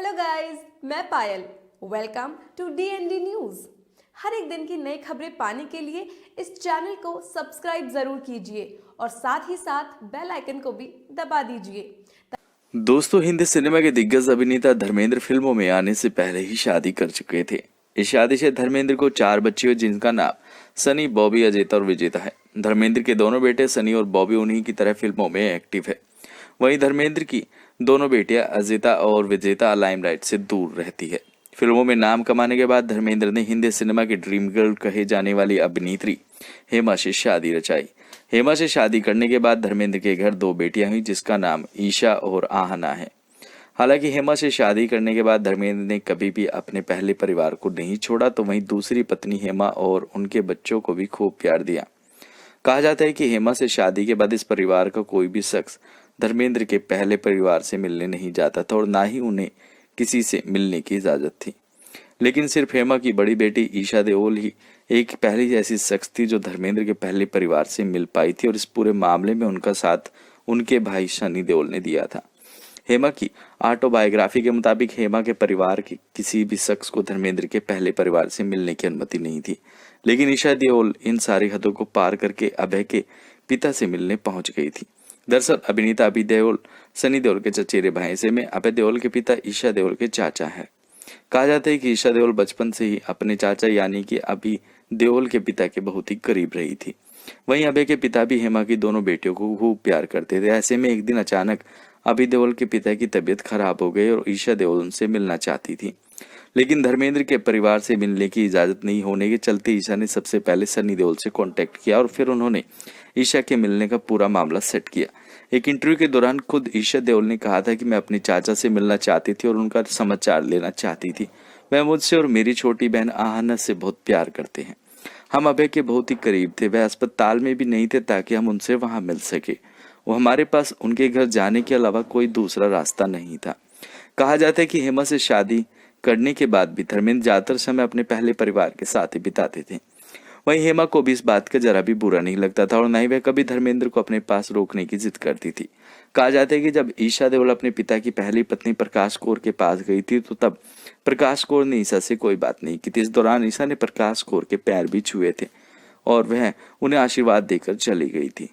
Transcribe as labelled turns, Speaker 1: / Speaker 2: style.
Speaker 1: Hello guys, मैं Payal. Welcome to DND news. हर एक दिन की नई खबरें पाने के लिए इस चैनल को सब्सक्राइब जरूर कीजिए और साथ ही साथ बेल आइकन को भी दबा दीजिए।
Speaker 2: दोस्तों, हिंदी सिनेमा के दिग्गज अभिनेता धर्मेंद्र फिल्मों में आने से पहले ही शादी कर चुके थे। इस शादी से धर्मेंद्र को 4 बच्चे हुए, जिनका नाम सनी, बॉबी, अजेता और विजेता है। धर्मेंद्र के दोनों बेटे सनी और बॉबी उन्हीं की तरह फिल्मों में एक्टिव है। वहीं धर्मेंद्र की दोनों बेटियां अजेता और विजेता लाइमलाइट से दूर रहती है। फिल्मों में नाम कमाने के बाद धर्मेंद्र ने हिंदी सिनेमा की ड्रीम गर्ल कहे जाने वाली अभिनेत्री हेमा से शादी रचाई। हेमा से शादी करने के बाद धर्मेंद्र के घर 2 बेटियां हुई, जिसका नाम ईशा और आहना है। हालांकि हेमा से शादी करने के बाद धर्मेंद्र ने कभी भी अपने पहले परिवार को नहीं छोड़ा, तो वहीं दूसरी पत्नी हेमा और उनके बच्चों को भी खूब प्यार दिया। कहा जाता है कि हेमा से शादी के बाद इस परिवार का कोई भी शख्स धर्मेंद्र के पहले परिवार से मिलने नहीं जाता था और ना ही उन्हें किसी से मिलने की इजाजत थी। लेकिन सिर्फ हेमा की बड़ी बेटी ईशा देओल ही एक पहली ऐसी शख्स थी जो धर्मेंद्र के पहले परिवार से मिल पाई थी, और इस पूरे मामले में उनका साथ उनके भाई सनी देओल ने दिया था। हेमा की ऑटोबायोग्राफी के मुताबिक हेमा के परिवार के किसी भी शख्स को धर्मेंद्र के पहले परिवार से मिलने की अनुमति नहीं थी, लेकिन ईशा देओल इन सारी हदों को पार करके अभय के पिता से मिलने पहुंच गई थी। दरअसल अभिनेता अभय देओल सनी देओल के चचेरे भाई से में अभय देओल के पिता ईशा देओल के चाचा है। कहा जाता है कि ईशा देओल बचपन से ही अपने चाचा यानी कि अभय देओल के पिता के बहुत ही करीब रही थी। वहीं अभय के पिता भी हेमा की दोनों बेटियों को खूब प्यार करते थे। ऐसे में एक दिन अचानक अभय देओल के पिता की तबीयत खराब हो गई और ईशा देओल उनसे मिलना चाहती थी, लेकिन धर्मेंद्र के परिवार से मिलने की इजाजत नहीं होने के चलते ईशा ने सबसे पहले सनी देओल से कांटेक्ट किया और फिर उन्होंने ईशा के मिलने का पूरा मामला सेट किया। एक इंटरव्यू के दौरान खुद ईशा देओल ने कहा था कि मैं अपने चाचा से मिलना चाहती थी और उनका समाचार लेना चाहती थी। वह मुझसे और मेरी छोटी बहन आहना से बहुत प्यार करते हैं। हम अभय के बहुत ही करीब थे। वह अस्पताल में भी नहीं थे ताकि हम उनसे वहां मिल सके। वो हमारे पास उनके घर जाने के अलावा कोई दूसरा रास्ता नहीं था। कहा जाता है कि हेमा से शादी करने के बाद भी धर्मेंद्र ज्यादातर समय अपने पहले परिवार के साथ ही बिताते थे। वहीं हेमा को भी इस बात का जरा भी बुरा नहीं लगता था और न ही वह कभी धर्मेंद्र को अपने पास रोकने की जिद करती थी। कहा जाता है कि जब ईशा देओल अपने पिता की पहली पत्नी प्रकाश कौर के पास गई थी, तो तब प्रकाश कौर ने ईशा से कोई बात नहीं की थी। इस दौरान ईशा ने प्रकाश कौर के पैर भी छुए थे और वह उन्हें आशीर्वाद देकर चली गई थी।